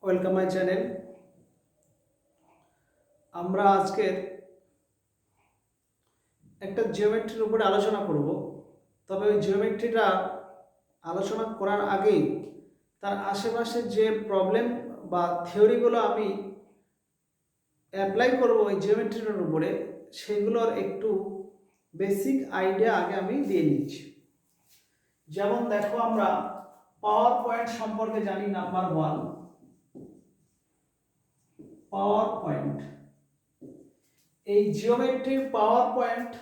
Welcome my channel. আমরা আজকের একটা জিওমেট্রির উপরে আলোচনা করব। তবে ওই জিওমেট্রিটা আলোচনা করার আগেই তার আশেপাশে যে প্রবলেম বা থিওরিগুলো আমি অ্যাপ্লাই করব ওই জিওমেট্রিটার উপরে, সেগুলোর একটু বেসিক আইডিয়া আগে আমি দিয়ে নিচ্ছি। যেমন দেখো, আমরা পাওয়ার পয়েন্ট সম্পর্কে জানি। Number 1, power point. এই জিওমেট্রির পাওয়ার পয়েন্ট,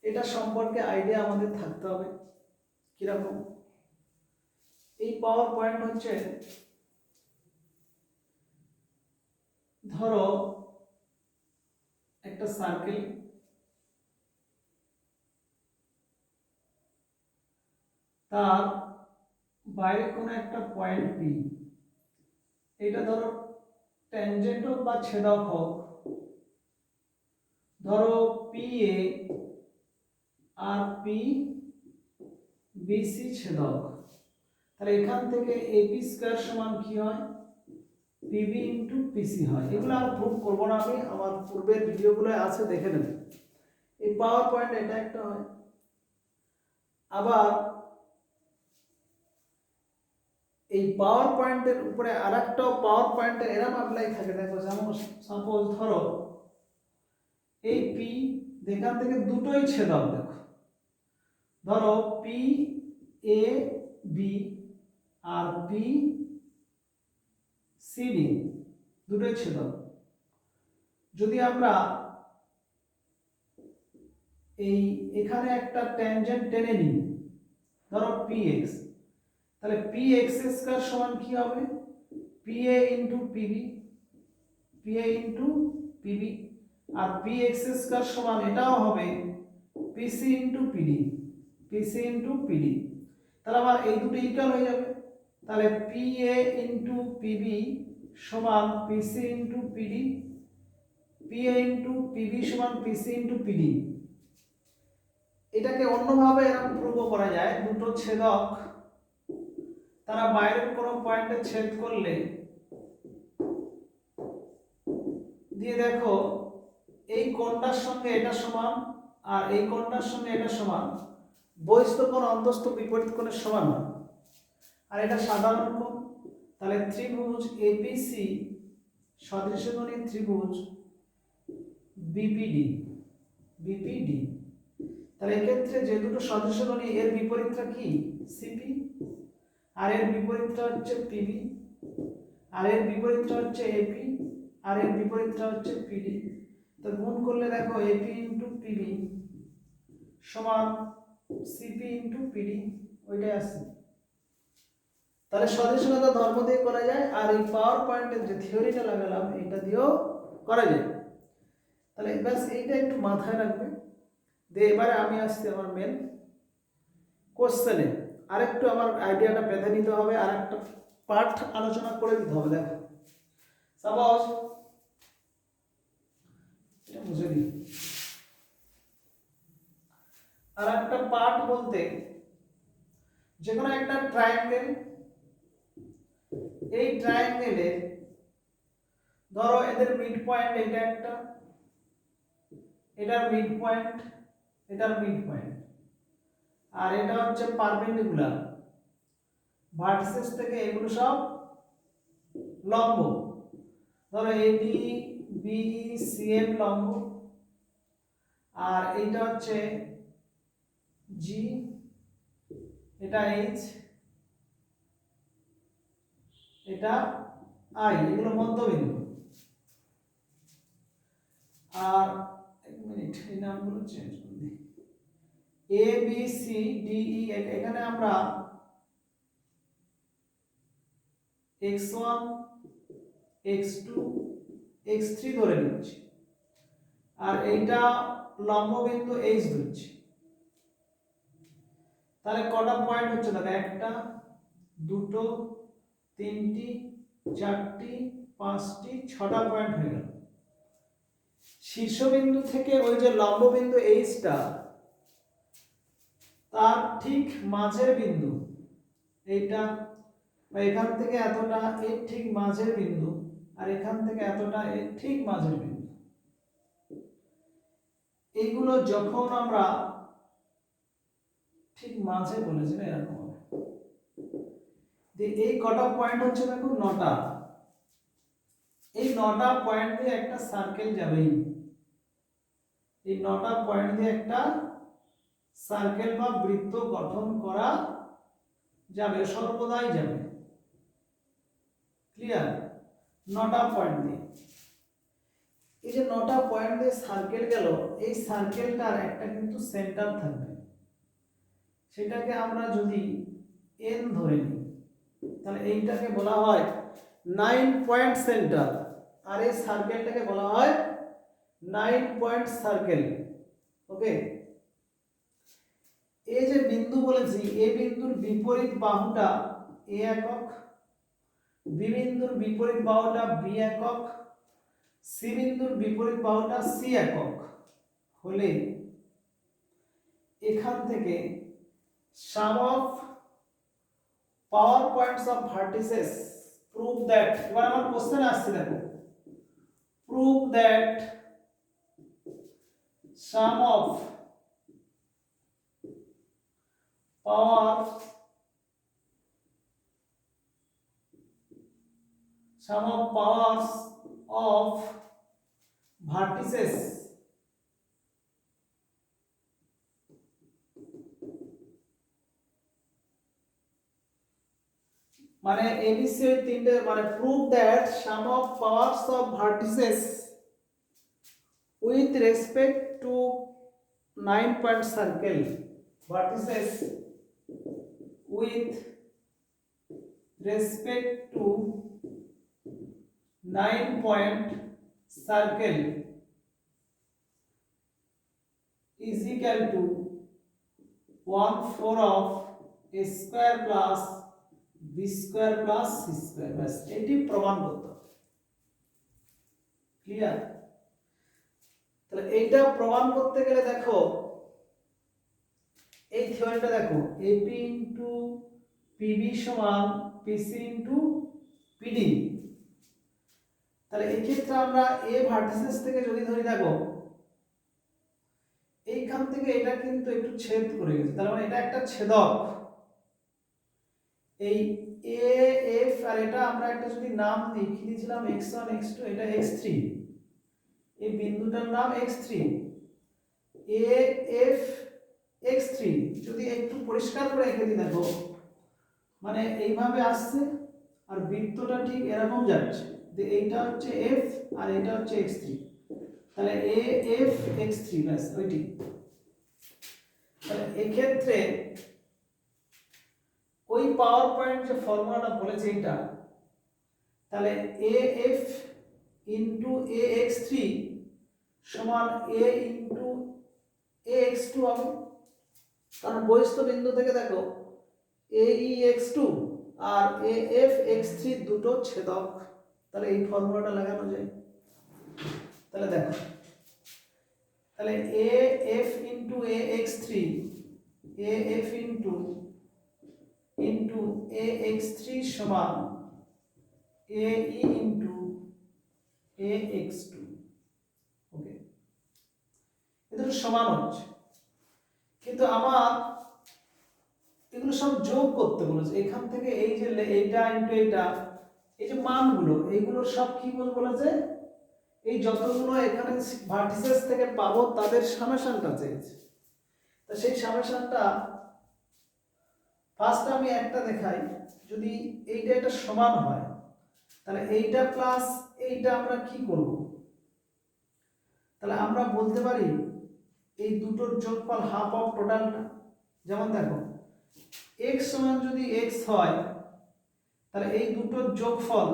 এটা সম্পর্কে আইডিয়া আমাদের থাকতে হবে। কিরকম? এই পাওয়ার পয়েন্ট হচ্ছে, ধরো একটা সার্কেল, তার বাইরে কোনো একটা পয়েন্ট পি, এটা ধরো ট্যানজেন্ট হোক বা ছেদক হোক। ধরো পি এ আর পি বিসি ছেদক। তাহলে এখান থেকে এপি স্কয়ার সমান কি হয়? পিবি ইন্টু পিসি হয়। এগুলো আর প্রুভ করবো না, আমি আমার পূর্বের ভিডিওগুলো আছে, দেখে নেব। এই পাওয়ার পয়েন্ট এটা একটা হয়। আবার এই পাওয়ার পয়েন্টের উপরে আরেকটা পাওয়ার পয়েন্টের এরকম অ্যাপ্লাই থাকে। দেখো, যেমন সাপোজ ধরো এই পি, এখান থেকে দুটোই ছেদক। দেখো, ধরো পি এ বি আর পি সি ডি দুটোই ছেদক। যদি আমরা এই এখানে একটা ট্যানজেন্ট টেনে নিই, ধরো পি এক্স, তাহলে পি এক্স স্কয়ার সমান কি হবে? P A into PB, P A into PB. আর পি এক্স স্কয়ার সমান এটাও হবে PC into PD, PC into PD. তাহলে আবার এই দুটো ইকুয়াল হয়ে যাবে। তাহলে পি এ ইন্টু পিবি সমান PC into PD, P A into PB সমান পিসি ইন্টু পিডি। এটাকে অন্যভাবে এরকম প্রুভ করা যায়। দুটো ছেদক তারা বাইরের কোনো পয়েন্টে ছেদ করলে, দিয়ে দেখো এই কোণটার সঙ্গে এটা সমান আর এই কোণটার সঙ্গে এটা সমান, বহিস্থ কোণ অন্তস্থ বিপরীত কোণের সমান হয়। আর এটা সাধারণ কোণ। তাহলে ত্রিভুজ এপিসি সদৃশগণী ত্রিভুজ বিপিডি, বিপিডি। তাহলে এক্ষেত্রে যে দুটো সদৃশগণী, এর বিপরীতটা কি? সিপি, আর এর বিপরীতটা হচ্ছে পিবি, আর এর বিপরীতটা হচ্ছে এপি, আর এর বিপরীতটা হচ্ছে পিডি। তো গুণ করলে দেখো এপি ইন্টু পিবি সমান সিপি ইন্টু পিডি, ওইটাই আসছে। তাহলে সদৃশতা ধর্ম দিয়ে করা যায়, আর এই পাওয়ার পয়েন্টের যে থিওরিটা লাগালাম এটা দিয়েও করা যায়। তাহলে ব্যাস এইটা একটু মাথায় রাখবে। দিয়ে এবারে আমি আসছি আমার মেন কোশ্চেনে। আরেকটু আমার আইডিয়াটা বেঁধে নিতে হবে, আর একটা পার্ট আলোচনা করে দিতে হবে। দেখো, সাপোজ এটা মুছে দিই। আর একটা পার্ট বলতে যে কোনো একটা ট্রায়াঙ্গেল, এই ট্রায়াঙ্গেলে ধরো এদের মিড পয়েন্ট এটা একটা, এটার মিড পয়েন্ট, এটার মিড পয়েন্ট, আর এটা হচ্ছে পারপেন্ডিকুলার ভার্টিসেস থেকে, এগুলো সব লম্ব। ধরো এডি বি সি এম লম্ব, আর এইটা হচ্ছে জি, এটা এইচ, এটা আই, এগুলো মধ্যবিন্দু। আর এক মিনিট, এই নামগুলো চেঞ্জ করে দিই। A B C D E, এখানে আমরা x1 x2 x3 ধরে নিচ্ছি, আর এইটা লম্ববিন্দু h ধরছি। তাহলে কটা পয়েন্ট হচ্ছে? দেখো, একটা, দুটো, তিনটি, চারটি, পাঁচটি, ছটা পয়েন্ট হয়ে গেল। শীর্ষবিন্দু থেকে ওই যে লম্ববিন্দু এইচটা, তার ঠিক মাঝের বিন্দু এইটা, বা এখান থেকে এতটা এর ঠিক মাঝের বিন্দু, আর এখান থেকে এতটা এর ঠিক মাঝের বিন্দু, এইগুলো যখন আমরা ঠিক মাঝে বলেছি না এরকম হবে, এই কটা পয়েন্ট হচ্ছে দেখো 9টা, এই 9টা পয়েন্ট দিয়ে একটা সার্কেল যাবেই, এই 9টা পয়েন্ট দিয়ে একটা সার্কেল বা বৃত্ত গঠন করা যাবে, সর্বদাই যাবে। ক্লিয়ার? 9টা পয়েন্ট দিয়ে, এই যে 9টা পয়েন্ট দিয়ে সার্কেল গেল, এই সার্কেলটার একটা কিন্তু সেন্টার থাকবে, সেটাকে আমরা যদি এন ধরে নিই তাহলে এইটাকে বলা হয় 9 পয়েন্ট সেন্টার, আর এই সার্কেলটাকে বলা হয় 9 পয়েন্ট সার্কেল। ওকে, এই যে বিন্দু বলেছি, এ বিন্দুর বিপরীত বাহুটা এ একক, বি বিন্দুর বিপরীত বাহুটা বি একক, সি বিন্দুর বিপরীত বাহুটা সি একক হলে এখান থেকে sum of power points of vertices prove that, এবার আমার কোশ্চেন আসছে দেখো, prove that sum of powers of vertices মানে এবিসি ওই তিনটে মানে prove that sum of powers of vertices with respect to 9 point circle, vertices with respect to 9 point circle is equal to 1/4 of a square plus b square plus c square, বাস এটি প্রমাণ করতে হবে। Clear? তাহলে এইটা প্রমাণ করতে গেলে দেখো এই থিওরিটা দেখো, AP ইনটু PB সমান PC ইনটু PD। তাহলে এই ক্ষেত্রে আমরা A ভার্টিসেস থেকে যদি ধরি দেখো এইখান থেকে এটা কিন্তু একটু ছেদ করে গেছে, তার মানে এটা একটা ছেদক। এই AF আর এটা আমরা একটা যদি নাম লিখে দিয়েছিলাম x1 x2, এটা x3, এই বিন্দুটার নাম x3, AF x3 যদি একটু পরিষ্কার করে এঁকে দিই দেখো, মানে এইভাবে আসছে আর বৃত্তটা ঠিক এরকম যাচ্ছে, এইটা হচ্ছে f আর এটা হচ্ছে x3, তাহলে AF x3 ব্যাস ওইটি। তাহলে এই ক্ষেত্রে ওই পাওয়ার পয়েন্ট যে ফর্মুলাটা বলেছে এটা, তাহলে AF ইনটু AX3 সমান A ইনটু AX2 হবে, কারণ বহিস্থ বিন্দু থেকে দেখো AEX2 আর AFX3 দুটো ছেদক, তাহলে এই ফর্মুলাটা লাগানো যায়। তাহলে দেখো, তাহলে AF into AX3, AF into AX3 সমান AE ইনটু AX2। ওকে, এদের সমান হচ্ছে, কিন্তু আমার এগুলো সব যোগ করতে বলেছে, এখান থেকে এই যে এইটা ইনটু এইটা, এই যে মানগুলো এইগুলোর সব কি বলেছে, এই যতগুলো এখানে ভার্টিসেস থেকে পাবো তাদের সামেশনটা চেয়েছে। তা সেই সামেশনটা ফার্স্ট আমি একটা দেখাই, যদি এইটা একটা সমান হয় তাহলে এইটা প্লাস এইটা আমরা কি করব, তাহলে আমরা বলতে পারি এই দুটোর যোগফল হাফ অফ টোটালটা। যেমন দেখো x সমান যদি x হয় তাহলে এই দুটোর যোগফল,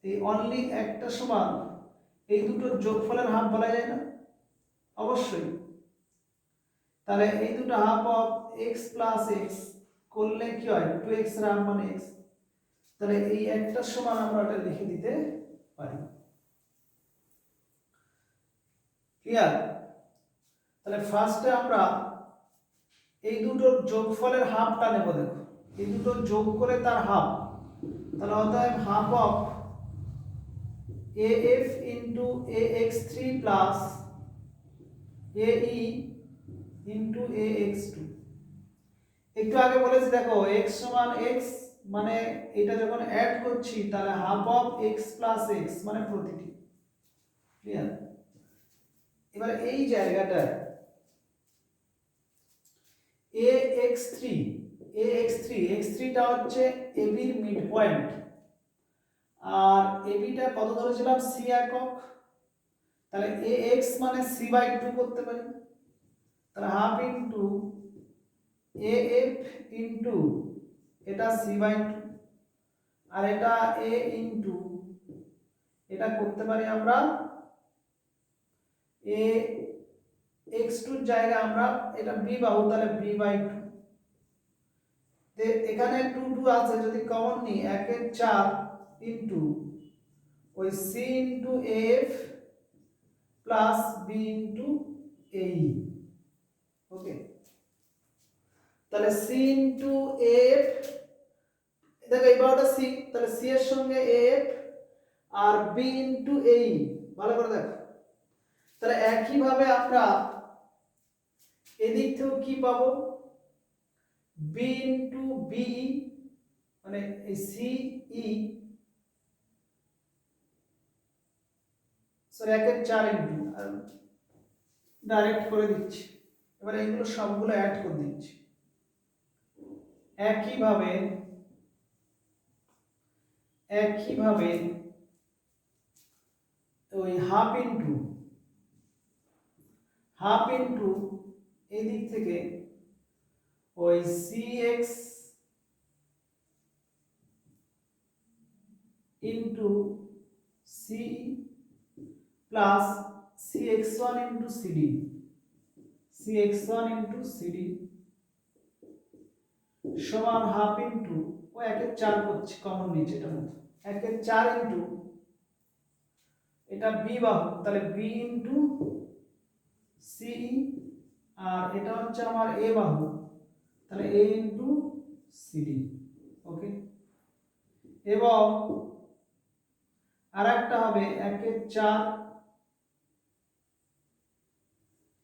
এই অনলি একটা সমান এই দুটোর যোগফলের হাফ বলা যায় না? অবশ্যই। তাহলে এই দুটো half of x plus x করলে কি হয়, 2x এর হাফ মানে x, তাহলে এই একটা সমান আমরা এটা লিখে দিতে পারি। ক্লিয়ার? তাহলে ফার্স্টে আমরা এই দুটোর যোগফলের হাফটা নেব, দেখো এই দুটো যোগ করে তার হাফ, তাহলে অতএব half of AF into AX3 plus AE into AX2। একটু আগে বলেছি দেখো x সমান x মানে এটা যখন অ্যাড করছি তাহলে half of x plus x মানে প্রতিটি। ক্লিয়ার? এবার এই জায়গাটায় x3 টা হচ্ছে AB এর মিড পয়েন্ট, আর AB টা কত ধরেছিলাম c একক, তাহলে ax মানে c/2 করতে পারি, তাহলে হাফ ইনটু AF ইনটু এটা c/2 আর এটা a ইনটু এটা করতে পারি আমরা a x2 এর জায়গায় আমরা এটা b পাবো, তাহলে b/2। এখানে 2 2 আছে, যদি কমন নিই 1 এর 4 ইনটু ওই c into af plus b into ae। ওকে, তাহলে c ইনটু af, দেখো এই বারোটা c, তাহলে c এর সঙ্গে af আর b ইনটু ae, ভালো করে দেখো। তাহলে একই ভাবে আমরা এদিক থেকেও কি পাবো, b ইনটু be মানে এই ce, সরি 1 এর 4 ইনটু, ডাইরেক্ট করে দিচ্ছি। এবার এগুলো সবগুলো অ্যাড করে দিচ্ছি। একইভাবে ওই হাফ ইনটু এই দিক থেকে ওই cx into ce plus cx1 into cd সমান হাফ ইনটু ও 1 এর 4 করছি, কমন নিচে এটা মতো 1 এর 4 ইনটু এটা b বাহু, তাহলে b ইনটু ce আর এটা হচ্ছে আমার a বাহু, তাহলে a ইনটু cd। ওকে, এবং আরেকটা হবে 1 এর 4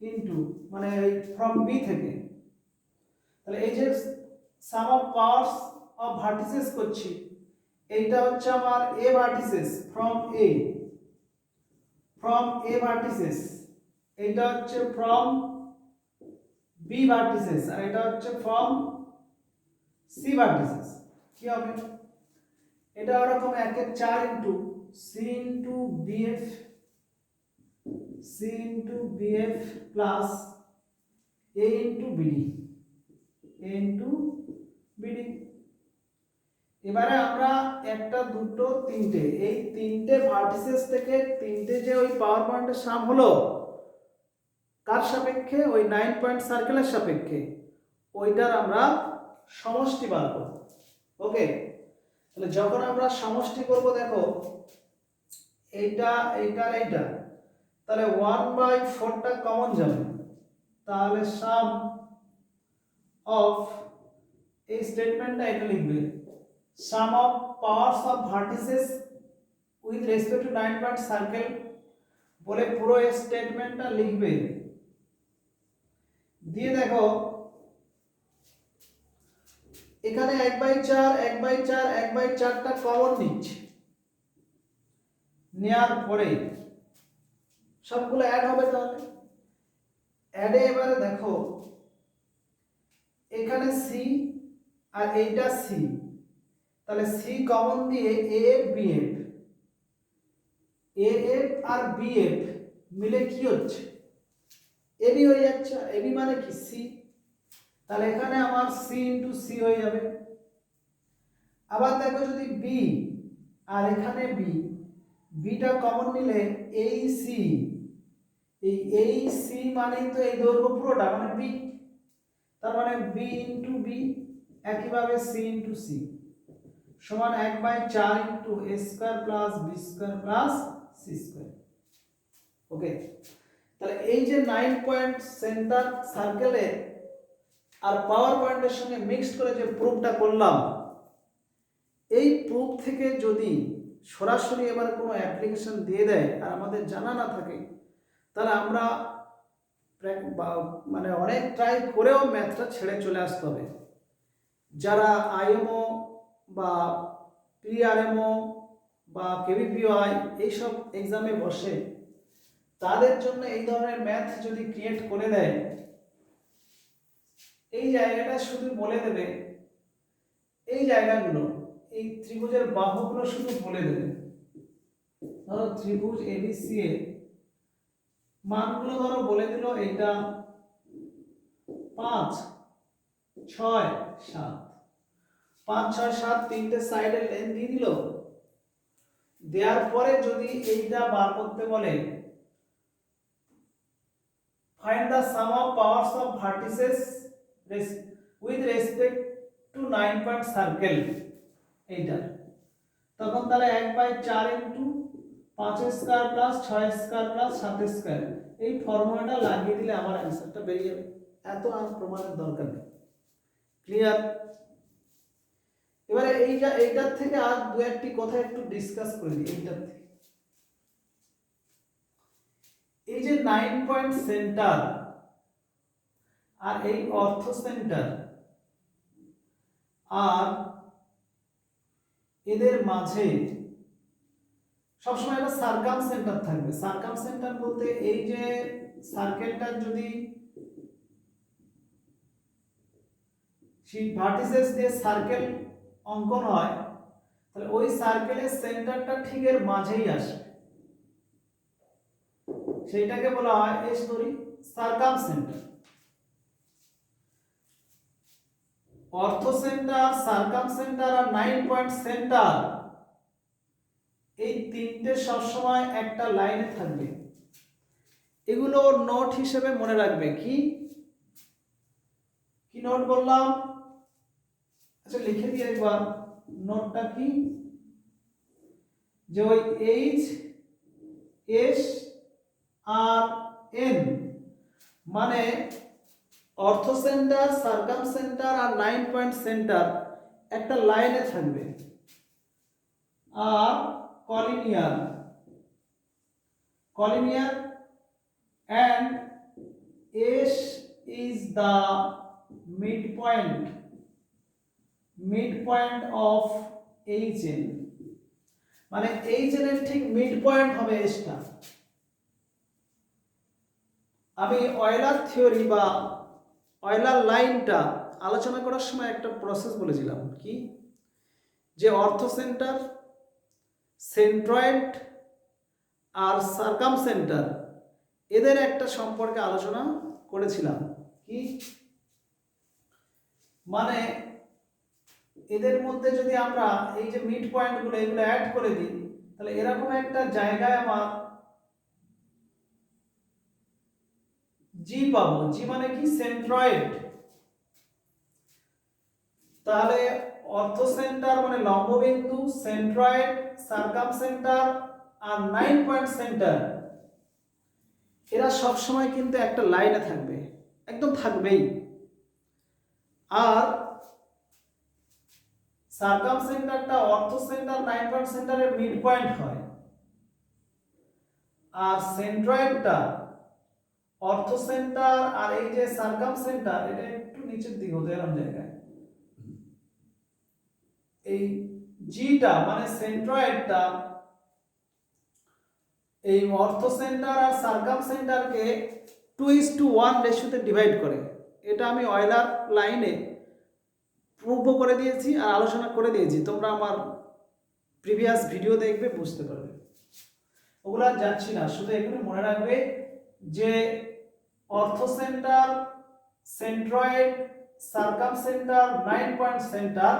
ইনটু মানে ফ্রম b থেকে, তাহলে এই যে সাম অফ পাওয়ারস অফ ভার্টিসেস করছি, এইটা হচ্ছে আমার a vertices from a vertices, এইটা হচ্ছে ফ্রম b ভার্টিসেস আর এটা হচ্ছে ফ্রম c ভার্টিসেস। কি হবে, এটা ওরকম 1 এর 4 into c into bf plus a into bd। এবারে আমরা একটা দুটো তিনটে, এই তিনটে ভার্টিসেস থেকে তিনটে যে ওই পাওয়ার পয়েন্টের সাম হলো কার সাপেক্ষে, ওই 9 পয়েন্ট সার্কেলের সাপেক্ষে, ওইটার আমরা সমষ্টি বার করব। ওকে, তাহলে যখন আমরা সমষ্টি করব দেখো এইটা তাহলে 1/4 টা কমন যাবে, তাহলে সাম অফ এই স্টেটমেন্টটা এটা লিখবে sum of powers of vertices with respect to 9 point circle বলে পুরো এই স্টেটমেন্টটা লিখবে। দিয়ে দেখো এখানে 1/4 টা কমন নিচ্ছে, নেয়ার পরে সবগুলো অ্যাড হবে, তাহলে অ্যাডে এবারে দেখো এখানে c আর এইটা c, তাহলে c কমন দিয়ে af আর bf মিলে কি হচ্ছে ab হয়ে যাচ্ছে, ab মানে কি c, তাহলে এখানে আমার c ইনটু c হয়ে যাবে। আবার দেখো যদি b আর এখানে b টা কমন নিলে এই c মানে তো এই দৈর্ঘ্য পুরোটা মানে b, তার মানে b ইনটু b, একইভাবে c ইনটু c সমান 1/4 into a square plus b square plus c square. Okay, তাহলে এই যে 9 পয়েন্ট সেন্টার সার্কেলে আর পাওয়ার পয়েন্টের সঙ্গে মিক্সড করে যে প্রুফটা করলাম, এই প্রুফ থেকে যদি সরাসরি এবার কোনো অ্যাপ্লিকেশন দিয়ে দেয় আর আমাদের জানা না থাকে, তাহলে আমরা মানে অনেক ট্রাই করেও ম্যাথটা ছেড়ে চলে আসতে হবে। যারা আইএমও বা পিআরএমও বা কেভিপিওআই এইসব এক্সামে বসে, তাদের জন্য এই ধরনের ম্যাথ যদি ক্রিয়েট করে দেয়, এই জায়গাটা শুধু বলে দেবে, এই জায়গাগুলো, এই ত্রিভুজের বাহুগুলো শুধু বলে দেবে। ধরো ত্রিভুজ এবিসি এর মানগুলো ধরো বলে দিল, এটা 5 6 7, 5 6 7 তিনটে সাইডের লেন্থ দিয়ে দিল। দেওয়ার পরে যদি এইটা বার করতে বলে, find the sum of powers of vertices with respect to 9 point circle, এইটা তখন তাহলে 1/4 into 5 square plus 6 square plus 7 square, এই ফর্মুলাটা লাগিয়ে দিলে আমার অ্যানসারটা বেরিয়ে যাবে। এত আর প্রমাণের দরকার নেই। ক্লিয়ার? এবারে এইটার থেকে আর দু একটি কথা একটু ডিসকাস করে দিই। এইটার থেকে এই যে 9 পয়েন্ট সেন্টার আর এই অর্থ সেন্টার, আর এদের মাঝে সবসময় একটা সার্কাম সেন্টার থাকবে। সার্কাম সেন্টার বলতে এই যে সার্কেলটা যদি সেই ভার্টিসেস দিয়ে সার্কেল অঙ্কন হয়, তাহলে ওই সার্কেলের সেন্টারটা ঠিক এর মাঝেই আসে, সেইটাকে বলা হয় এস ধরি সার্কাম সেন্টার। অর্থ সেন্টার, সার্কাম সেন্টার আর 9 পয়েন্ট সেন্টার, এই তিনটে সবসময় একটা লাইনে থাকবে। এগুলো নোট হিসেবে মনে রাখবে। কি কি নোট বললাম? আচ্ছা লিখে দিই একবার নোটটা কি, যে ওই এইচ এস আর এন মানে অর্থ সেন্টার, সার্কাম সেন্টার আর 9 পয়েন্ট সেন্টার একটা লাইনে থাকবে। আর কলিনিয়ার and S is the midpoint of HN, মানে HN এর ঠিক মিড পয়েন্ট হবে এসটা। আমি অয়লার থিওরি বা অয়লার লাইনটা আলোচনা করার সময় একটা প্রসেস বলেছিলাম, কি যে অর্থ সেন্টার, সেন্ট্রয়েড আর সার্কাম সেন্টার এদের একটা সম্পর্কে আলোচনা করেছিলাম। কি মানে এদের মধ্যে যদি আমরা এই যে মিড পয়েন্টগুলো এগুলো অ্যাড করে দিই, তাহলে এরকম একটা জায়গায় আমার জি পাবো। জি মানে কি? সেন্ট্রয়েড। তাহলে অর্থ সেন্টার মানে লম্ববিন্দু, সেন্ট্রয়েড, সার্কাম সেন্টার আর 9 পয়েন্ট সেন্টার এরা সব সময় কিন্তু একটা লাইনে থাকবে, একদম থাকবেই। আর সার্কাম সেন্টারটা অর্থ সেন্টার 9 পয়েন্ট সেন্টারের মিড পয়েন্ট হয়, আর সেন্ট্রয়েডটা অর্থ সেন্টার আর এই যে সার্কাম সেন্টার এটা একটু নিচের দিকে হতে এরকম জায়গায়, এই জিটা মানে সেন্ট্রয়েডটা এই অর্থ সেন্টার আর সার্কাম সেন্টারকে 2:1 রেশিওতে ডিভাইড করে। এটা আমি অয়লার লাইনে প্রুভ করে দিয়েছি আর আলোচনা করে দিয়েছি, তোমরা আমার প্রিভিয়াস ভিডিও দেখবে বুঝতে পারবে। ওগুলো আর যাচ্ছি না, শুধু এগুলো মনে রাখবে যে অর্থ centre, centroid, circum centre, 9 point centre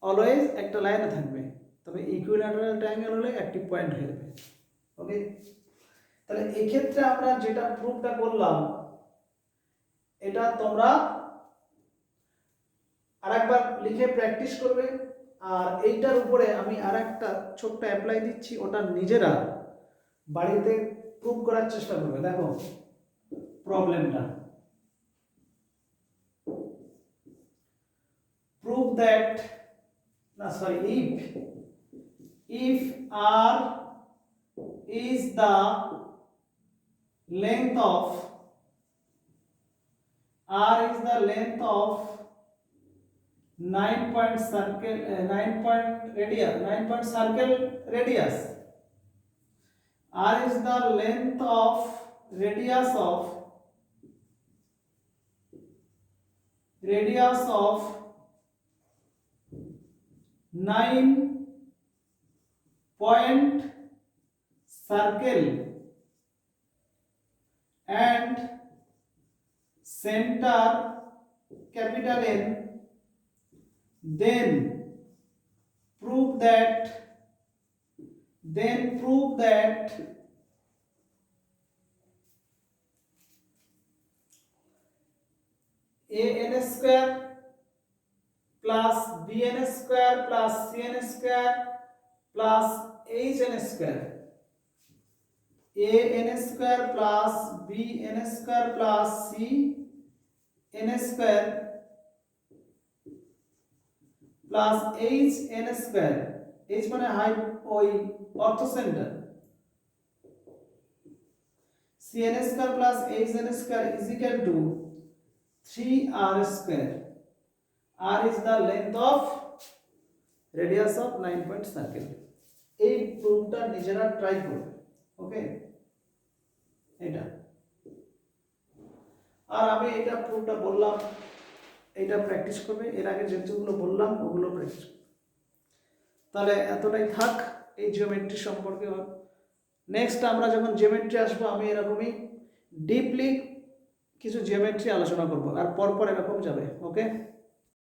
always একটা লাইনে থাকবে, তবে ইকুইল্যাটারাল ট্রায়াঙ্গেল হলে অ্যাক্টিভ পয়েন্ট হয়ে যাবে। ওকে, তাহলে এই ক্ষেত্রে আমরা যেটা প্রুফটা করলাম এটা তোমরা আরেকবার লিখে প্র্যাকটিস করবে। আর এইটার উপরে আমি আরেকটা ছোট্ট অ্যাপ্লাই দিচ্ছি, ওটা নিজেরা বাড়িতে প্রুভ করার চেষ্টা করবে। দেখো প্রবলেমটা, prove that if r is the length of 9-point circle radius. R is the length of radius of 9-point circle and center capital N, then prove that an square plus bn square plus cn square plus hn square, an square plus bn square plus cn square plus hn square, h মানে height ওই অর্থ centre, cn square plus hn square is equal to 3r square. R is the length of radius of 9-point circle. এই প্রুফটা নিজেরা try করবে, ওকে? এটা আর আমি এটা প্রুফটা বললাম, এটা প্র্যাকটিস করবে, এর আগে যেগুলো বললাম ওগুলো প্র্যাকটিস করবে। তাহলে এতটাই থাক এই জিওমেট্রি সম্পর্কে। নেক্সট আমরা যখন জিওমেট্রি আসবো আমি এরকমই ডিপলি কিছু জিওমেট্রি আলোচনা করব, আর পরপর এরকম যাবে, ওকে?